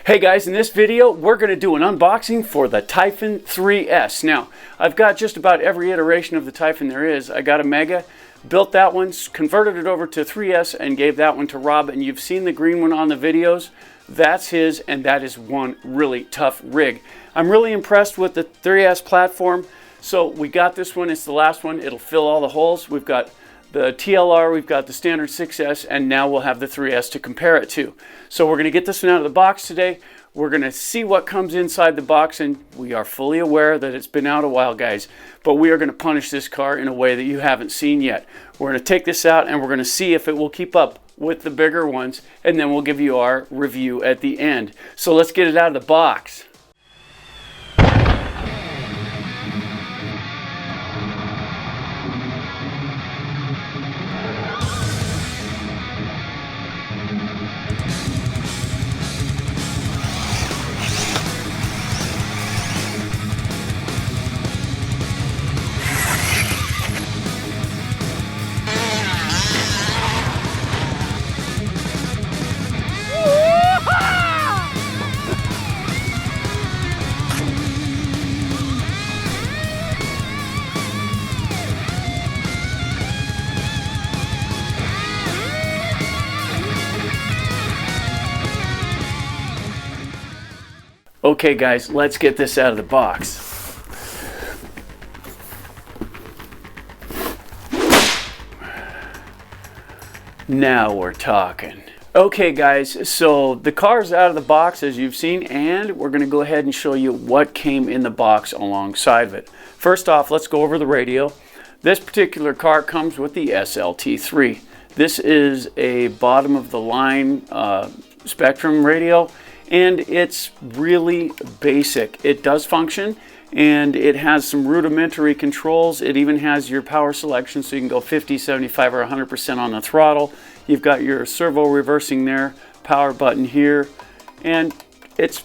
Hey guys, in this video we're going to do an unboxing for the Typhon 3S. Now, I've got just about every iteration of the Typhon there is. I got a Mega, built that one, converted it over to 3S, and gave that one to Rob. And you've seen the green one on the videos. That's his, and that is one really tough rig. I'm really impressed with the 3S platform. So we got this one, it's the last one. It'll fill all the holes. We've got the TLR, we've got the standard 6S, and now we'll have the 3S to compare it to. So we're going to get this one out of the box today. We're going to see what comes inside the box, and we are fully aware that it's been out a while, guys. But we are going to punish this car in a way that you haven't seen yet. We're going to take this out, and we're going to see if it will keep up with the bigger ones, and then we'll give you our review at the end. So let's get it out of the box. Okay guys, let's get this out of the box. Now we're talking. Okay guys, so the car's out of the box as you've seen, and we're going to go ahead and show you what came in the box alongside of it. First off, let's go over the radio. This particular car comes with the SLT3. This is a bottom of the line Spectrum radio. And it's really basic. It does function, and it has some rudimentary controls. It even has your power selection, so you can go 50, 75, or 100% on the throttle. You've got your servo reversing there, power button here, and it's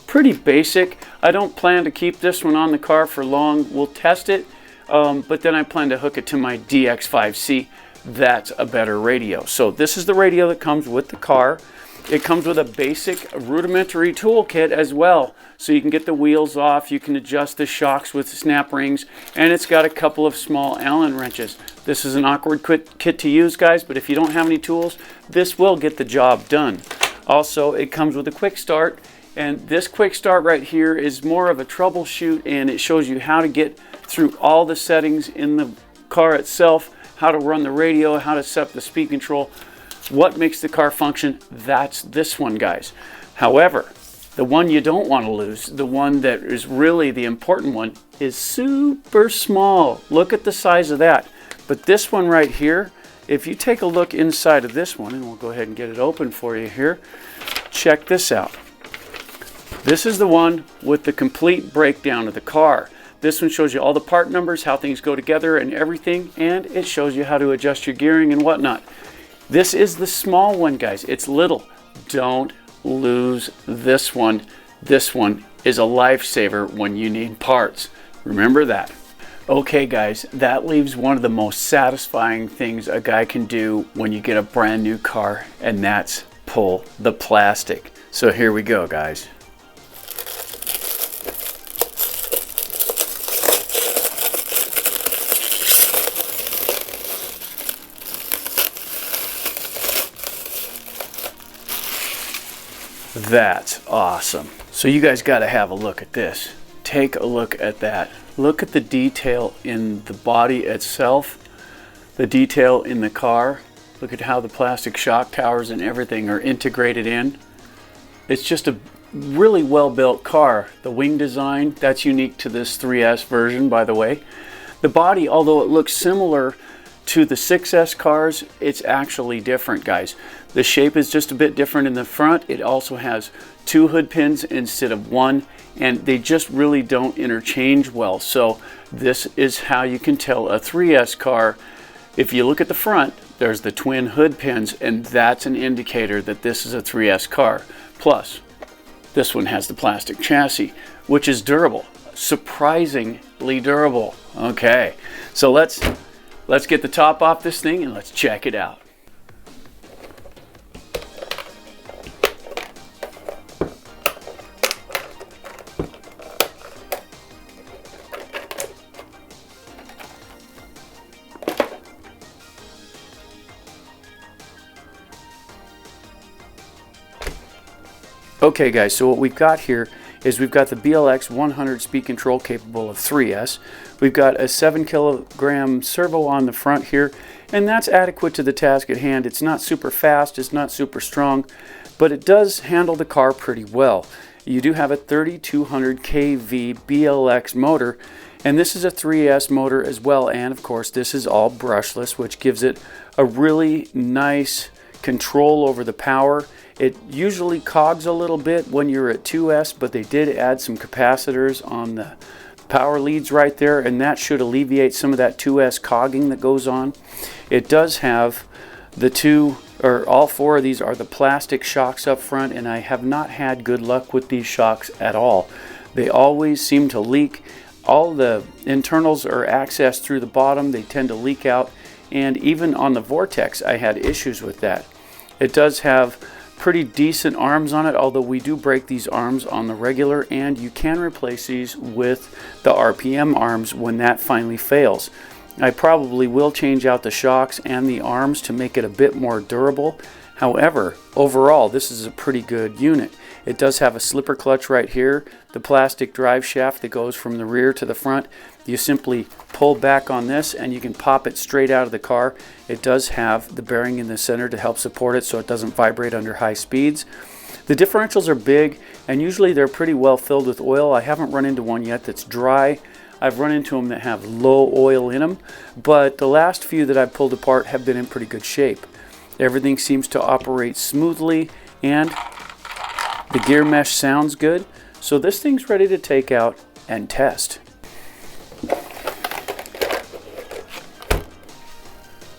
pretty basic. I don't plan to keep this one on the car for long. We'll test it, but then I plan to hook it to my DX5C. That's a better radio. So this is the radio that comes with the car. It comes with a basic rudimentary toolkit as well, so you can get the wheels off, you can adjust the shocks with snap rings, and it's got a couple of small Allen wrenches. This is an awkward kit to use, guys, but if you don't have any tools, this will get the job done. Also, it comes with a quick start, and this quick start right here is more of a troubleshoot, and it shows you how to get through all the settings in the car itself, how to run the radio, how to set up the speed control. What makes the car function? That's this one, guys. However, the one you don't want to lose, the one that is really the important one, is super small. Look at the size of that. But this one right here, if you take a look inside of this one, and we'll go ahead and get it open for you here, check this out. This is the one with the complete breakdown of the car. This one shows you all the part numbers, how things go together and everything, and it shows you how to adjust your gearing and whatnot. This is the small one, guys. It's little. Don't lose this one. This one is a lifesaver when you need parts. Remember that. Okay, guys, that leaves one of the most satisfying things a guy can do when you get a brand new car, and that's pull the plastic. So here we go, guys. That's awesome. So you guys got to have a look at this. Take a look at that. Look at the detail in the body itself, the detail in the car. Look at how the plastic shock towers and everything are integrated in. It's just a really well built car. The wing design, that's unique to this 3S version, by the way. The body, although it looks similar to the 6S cars, it's actually different, guys. The shape is just a bit different in the front. It also has 2 hood pins instead of 1, and they just really don't interchange well. So this is how you can tell a 3S car. If you look at the front, there's the twin hood pins, and that's an indicator that this is a 3S car. Plus, this one has the plastic chassis, which is durable, surprisingly durable. Okay, so let's get the top off this thing and let's check it out. Okay guys, so what we've got here is we've got the BLX 100 speed control capable of 3S. We've got a 7 kilogram servo on the front here, and that's adequate to the task at hand. It's not super fast, it's not super strong, but it does handle the car pretty well. You do have a 3200 kV BLX motor, and this is a 3S motor as well, and of course this is all brushless, which gives it a really nice control over the power. It usually cogs a little bit when you're at 2S, but they did add some capacitors on the power leads right there, and that should alleviate some of that 2S cogging that goes on. It does have all four of these are the plastic shocks up front, and I have not had good luck with these shocks at all. They always seem to leak. All the internals are accessed through the bottom. They tend to leak out, and even on the Vortex I had issues with that. It does have pretty decent arms on it, although we do break these arms on the regular, and you can replace these with the RPM arms when that finally fails. I probably will change out the shocks and the arms to make it a bit more durable. However, overall this is a pretty good unit. It does have a slipper clutch right here, the plastic drive shaft that goes from the rear to the front. You simply pull back on this and you can pop it straight out of the car. It does have the bearing in the center to help support it so it doesn't vibrate under high speeds. The differentials are big, and usually they're pretty well filled with oil. I haven't run into one yet that's dry. I've run into them that have low oil in them, but the last few that I've pulled apart have been in pretty good shape. Everything seems to operate smoothly, and the gear mesh sounds good, so this thing's ready to take out and test.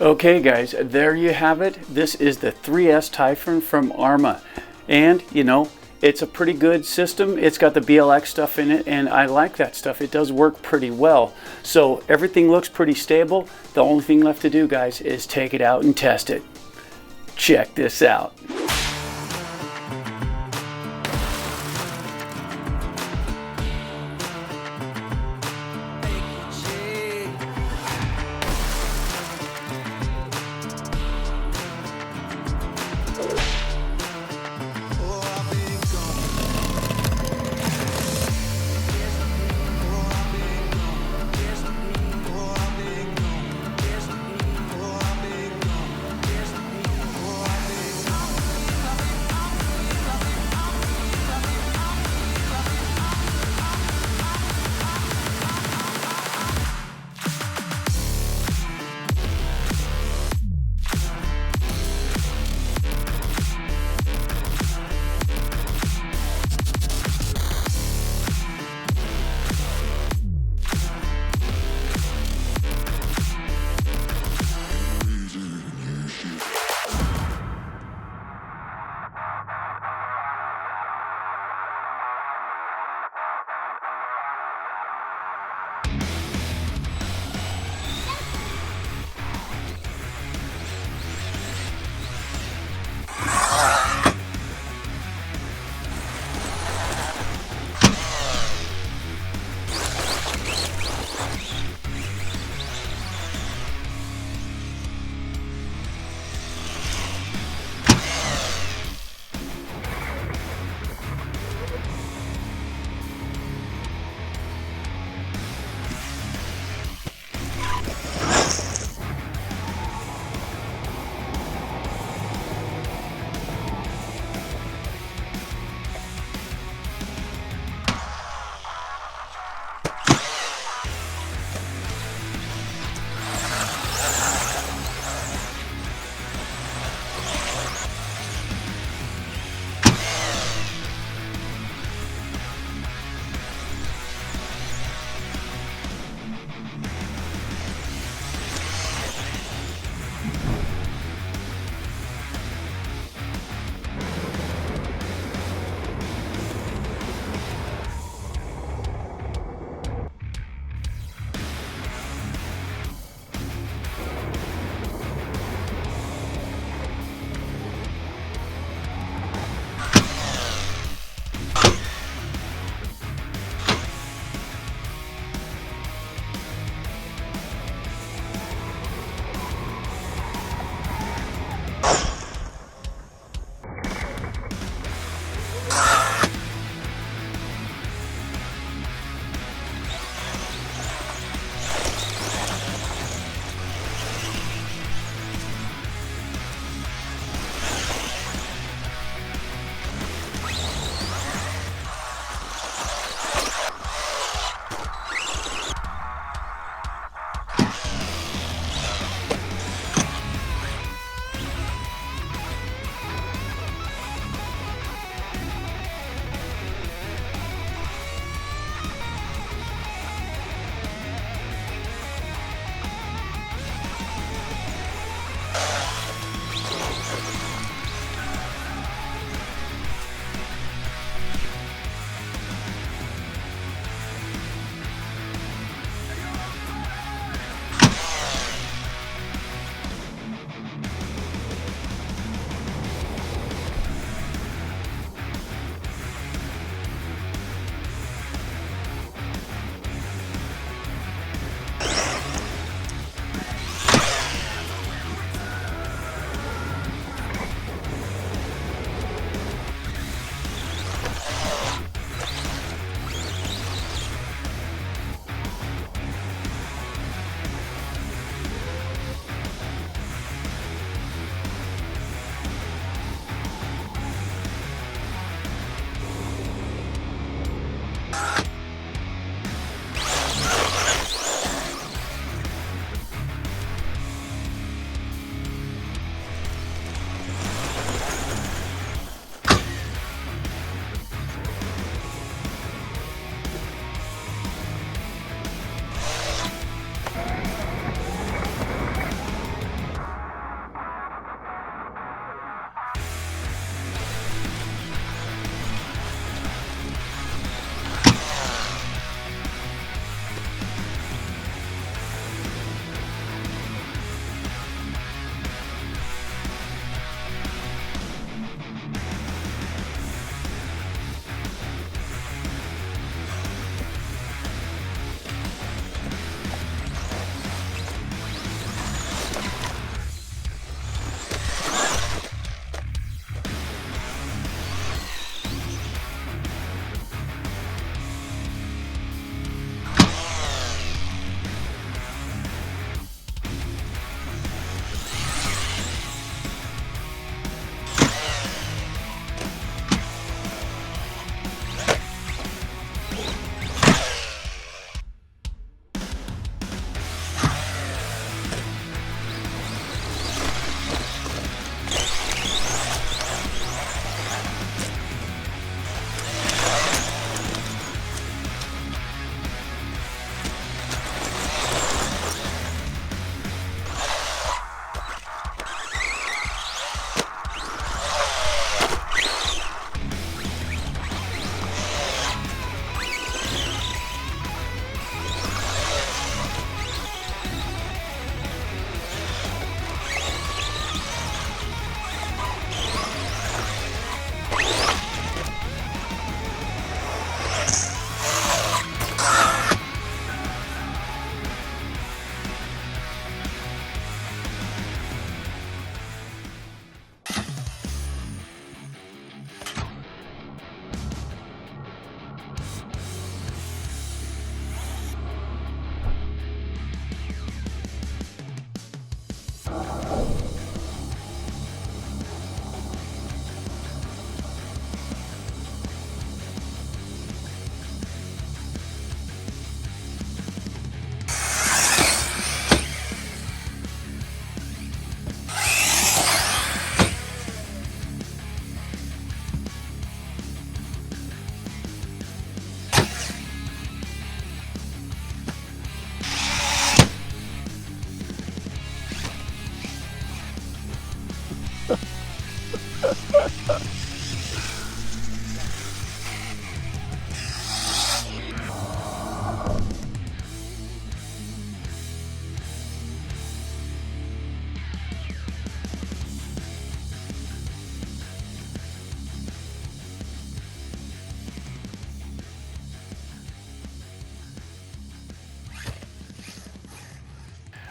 Okay guys, there you have it. This is the 3S Typhon from Arrma, and you know, it's a pretty good system. It's got the BLX stuff in it, and I like that stuff. It does work pretty well. So everything looks pretty stable. The only thing left to do, guys, is take it out and test it. Check this out.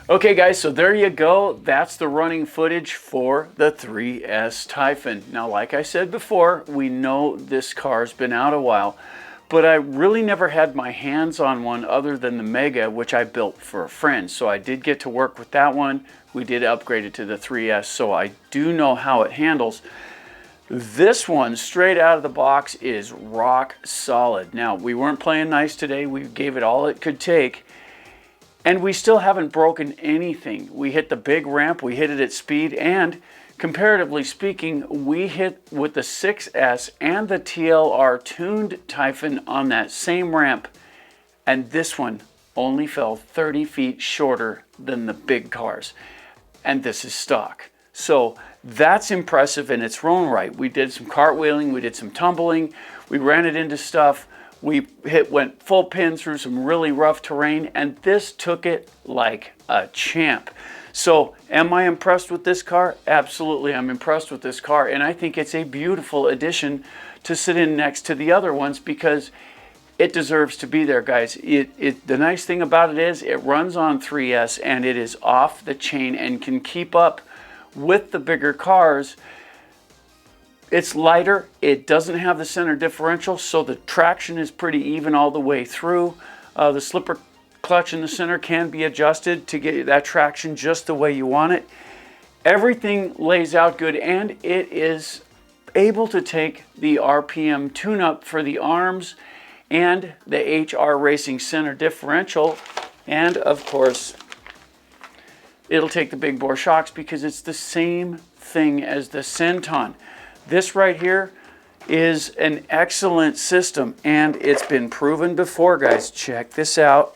Okay guys, so there you go. That's the running footage for the 3S Typhon. Now, like I said before, we know this car's been out a while, but I really never had my hands on one other than the Mega, which I built for a friend. So I did get to work with that one. We did upgrade it to the 3S, so I do know how it handles. This one, straight out of the box, is rock solid. Now, we weren't playing nice today. We gave it all it could take. And we still haven't broken anything. We hit the big ramp, we hit it at speed, and comparatively speaking, we hit with the 6S and the TLR tuned Typhon on that same ramp, and this one only fell 30 feet shorter than the big cars. And this is stock. So that's impressive in its own right. We did some cartwheeling, we did some tumbling, we ran it into stuff. We went full pin through some really rough terrain, and this took it like a champ. So am I impressed with this car? Absolutely, I'm impressed with this car, and I think it's a beautiful addition to sit in next to the other ones because it deserves to be there, guys. The nice thing about it is it runs on 3S, and it is off the chain and can keep up with the bigger cars. It's lighter, it doesn't have the center differential, so the traction is pretty even all the way through. The slipper clutch in the center can be adjusted to get that traction just the way you want it. Everything lays out good, and it is able to take the RPM tune-up for the arms and the HR Racing center differential, and of course it'll take the big bore shocks because it's the same thing as the Centon. This right here is an excellent system, and it's been proven before, guys. Check this out.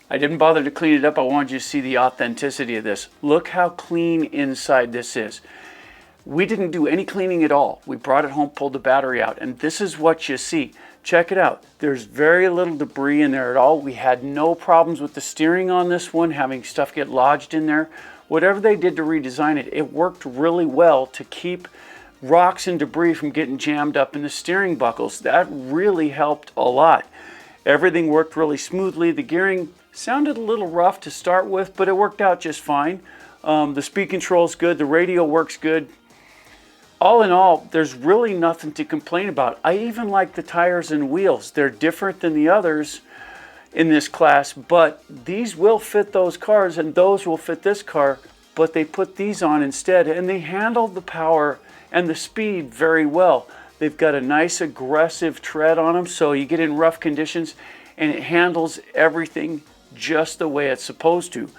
I didn't bother to clean it up. I wanted you to see the authenticity of this. Look how clean inside this is. We didn't do any cleaning at all. We brought it home, pulled the battery out, and this is what you see. Check it out. There's very little debris in there at all. We had no problems with the steering on this one, having stuff get lodged in there. Whatever they did to redesign it, it worked really well to keep rocks and debris from getting jammed up in the steering buckles. That really helped a lot. Everything worked really smoothly. The gearing sounded a little rough to start with, but it worked out just fine. The speed control is good. The radio works good. All in all, there's really nothing to complain about. I even like the tires and wheels. They're different than the others in this class, but these will fit those cars and those will fit this car, but they put these on instead, and they handle the power and the speed very well. They've got a nice aggressive tread on them, so you get in rough conditions and it handles everything just the way it's supposed to.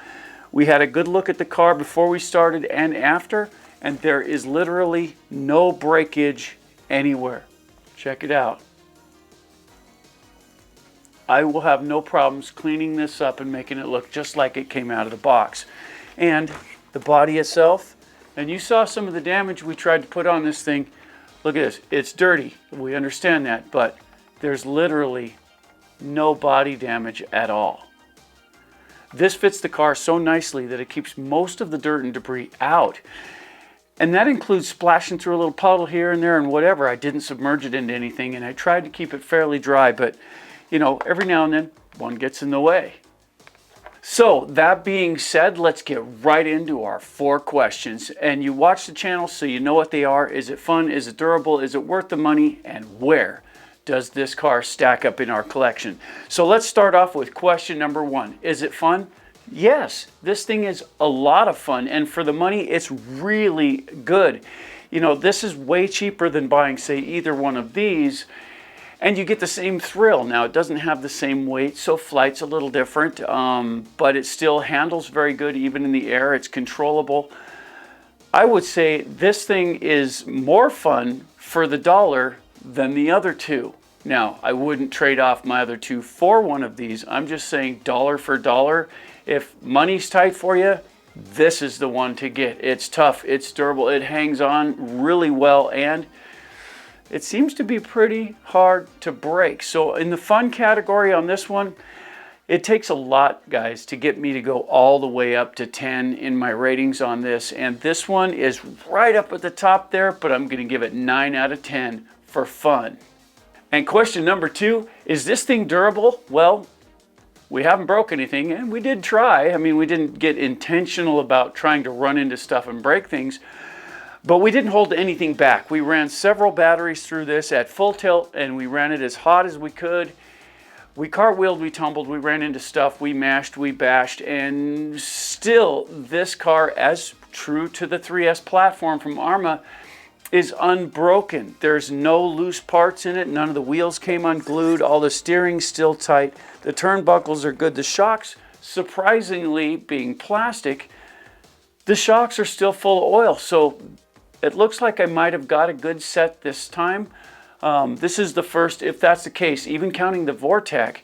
We had a good look at the car before we started and after, and there is literally no breakage anywhere. Check it out. I will have no problems cleaning this up and making it look just like it came out of the box. And the body itself, and you saw some of the damage we tried to put on this thing. Look at this, it's dirty, we understand that, but there's literally no body damage at all. This fits the car so nicely that it keeps most of the dirt and debris out. And that includes splashing through a little puddle here and there and whatever. I didn't submerge it into anything, and I tried to keep it fairly dry, but you know, every now and then one gets in the way. So that being said, let's get right into our 4 questions. And you watch the channel so you know what they are. Is it fun? Is it durable? Is it worth the money? And where does this car stack up in our collection? So let's start off with question number 1. Is it fun? Yes, this thing is a lot of fun, and for the money, it's really good. You know, this is way cheaper than buying, say, either one of these, and you get the same thrill. Now, it doesn't have the same weight, so flight's a little different, but it still handles very good even in the air. It's controllable. I would say this thing is more fun for the dollar than the other two. Now, I wouldn't trade off my other two for one of these. I'm just saying dollar for dollar. If money's tight for you, this is the one to get. It's tough, it's durable, it hangs on really well, and it seems to be pretty hard to break. So in the fun category on this one, it takes a lot, guys, to get me to go all the way up to 10 in my ratings on this. And this one is right up at the top there, but I'm going to give it 9 out of 10 for fun. And question number 2, is this thing durable? Well, We haven't broke anything, and we did try. I mean, we didn't get intentional about trying to run into stuff and break things, but we didn't hold anything back. We ran several batteries through this at full tilt, and we ran it as hot as we could. We cartwheeled, we tumbled, we ran into stuff, we mashed, we bashed, and still this car, as true to the 3S platform from Arrma, is unbroken. There's no loose parts in it. None of the wheels came unglued. All the steering's still tight. The turnbuckles are good. The shocks, surprisingly, being plastic, the shocks are still full of oil. So it looks like I might have got a good set this time. This is the first, if that's the case, even counting the Vortec,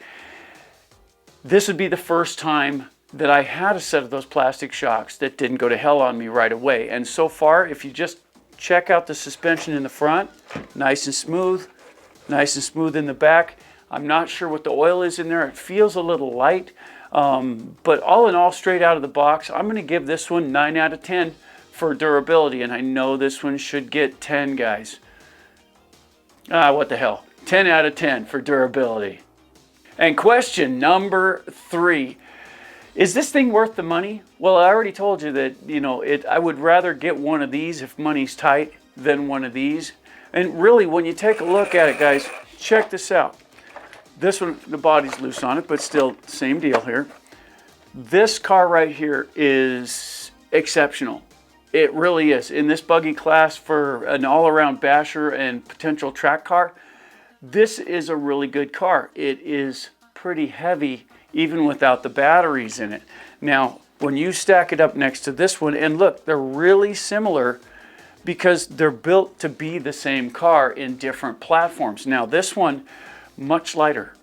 this would be the first time that I had a set of those plastic shocks that didn't go to hell on me right away. And so far, if you just check out the suspension in the front, nice and smooth in the back. I'm not sure what the oil is in there. It feels a little light, but all in all, straight out of the box, I'm going to give this one 9 out of 10 for durability, and I know this one should get 10, guys. What the hell? 10 out of 10 for durability. And question number 3. Is this thing worth the money? Well, I already told you that, I would rather get one of these if money's tight than one of these. And really, when you take a look at it, guys, check this out. This one, the body's loose on it, but still, same deal here. This car right here is exceptional. It really is. In this buggy class for an all-around basher and potential track car, this is a really good car. It is pretty heavy, even without the batteries in it. Now, when you stack it up next to this one, and look, they're really similar because they're built to be the same car in different platforms. Now, this one, much lighter.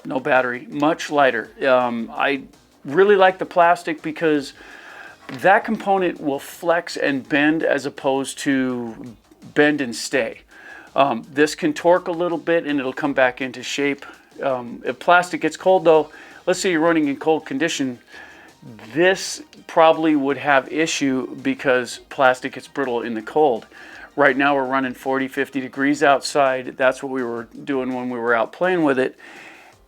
No battery, much lighter. I really like the plastic because that component will flex and bend as opposed to bend and stay. This can torque a little bit and it'll come back into shape. If plastic gets cold though, let's say you're running in cold condition, this probably would have issue because plastic gets brittle in the cold. Right now we're running 40, 50 degrees outside. That's what we were doing when we were out playing with it.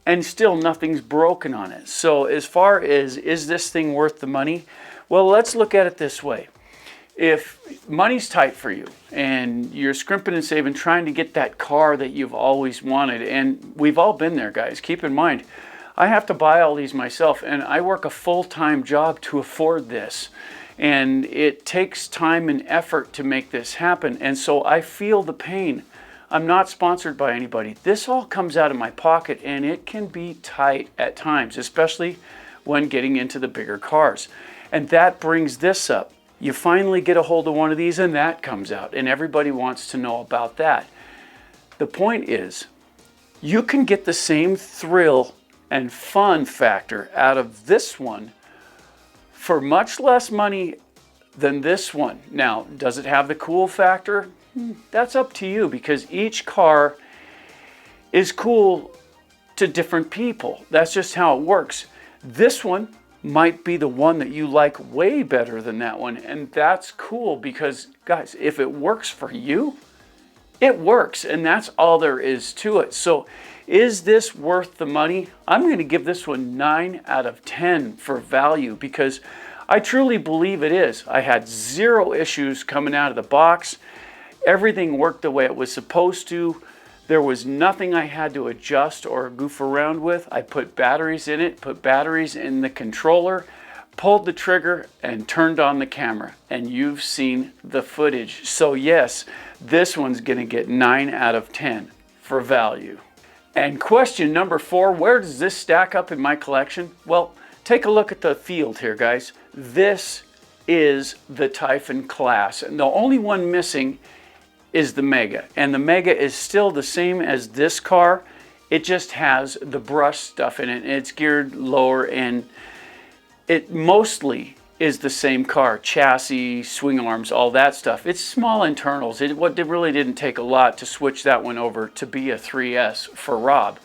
And still nothing's broken on it. So as far as, is this thing worth the money? Well, let's look at it this way. If money's tight for you and you're scrimping and saving, trying to get that car that you've always wanted, and we've all been there, guys. Keep in mind, I have to buy all these myself, and I work a full-time job to afford this. And it takes time and effort to make this happen, and so I feel the pain. I'm not sponsored by anybody. This all comes out of my pocket, and it can be tight at times, especially when getting into the bigger cars. And that brings this up. You finally get a hold of one of these, and that comes out, and everybody wants to know about that. The point is, you can get the same thrill and fun factor out of this one for much less money than this one. Now, does it have the cool factor? That's up to you, because each car is cool to different people. That's just how it works. This one might be the one that you like way better than that one, and that's cool because, guys, if it works for you, it works, and that's all there is to it. So is this worth the money? I'm going to give this one 9 out of 10 for value because I truly believe it is. I had 0 issues coming out of the box. Everything worked the way it was supposed to. There was nothing I had to adjust or goof around with. I put batteries in it, put batteries in the controller, pulled the trigger, and turned on the camera. And you've seen the footage. So yes, this one's gonna get 9 out of 10 for value. And question number 4, where does this stack up in my collection? Well, take a look at the field here, guys. This is the Typhon class, and the only one missing is the Mega, and the Mega is still the same as this car. It just has the brush stuff in it, and it's geared lower, and it mostly is the same car. Chassis, swing arms, all that stuff. It's small internals. It really didn't take a lot to switch that one over to be a 3S for Rob.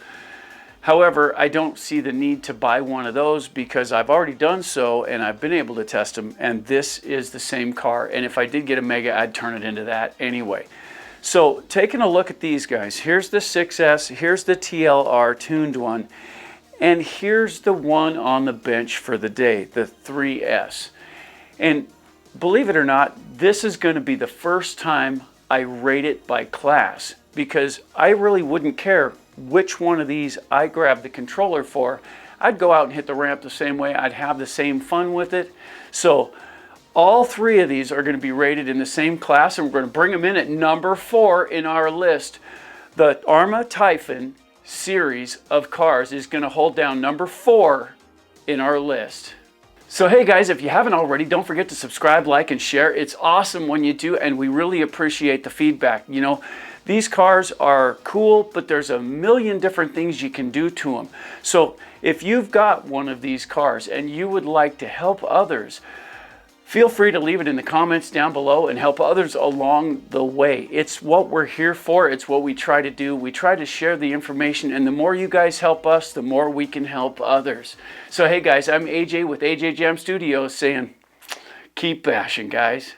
However, I don't see the need to buy one of those because I've already done so and I've been able to test them, and this is the same car, and if I did get a Mega, I'd turn it into that anyway. So taking a look at these guys, here's the 6S, here's the TLR tuned one, And here's the one on the bench for the day, the 3S. And believe it or not, this is going to be the first time I rate it by class, because I really wouldn't care which one of these I grab the controller for. I'd go out and hit the ramp the same way. I'd have the same fun with it. So all three of these are going to be rated in the same class, and we're going to bring them in at number 4 in our list. The Arrma Typhon series of cars is going to hold down number 4 in our list. So hey guys, if you haven't already, don't forget to subscribe, like, and share. It's awesome when you do, and we really appreciate the feedback. You know, these cars are cool, but there's a million different things you can do to them. So if you've got one of these cars and you would like to help others, feel free to leave it in the comments down below and help others along the way. It's what we're here for. It's what we try to do. We try to share the information, and the more you guys help us, the more we can help others. So hey guys, I'm AJ with AJ Jam Studios saying, keep bashing guys.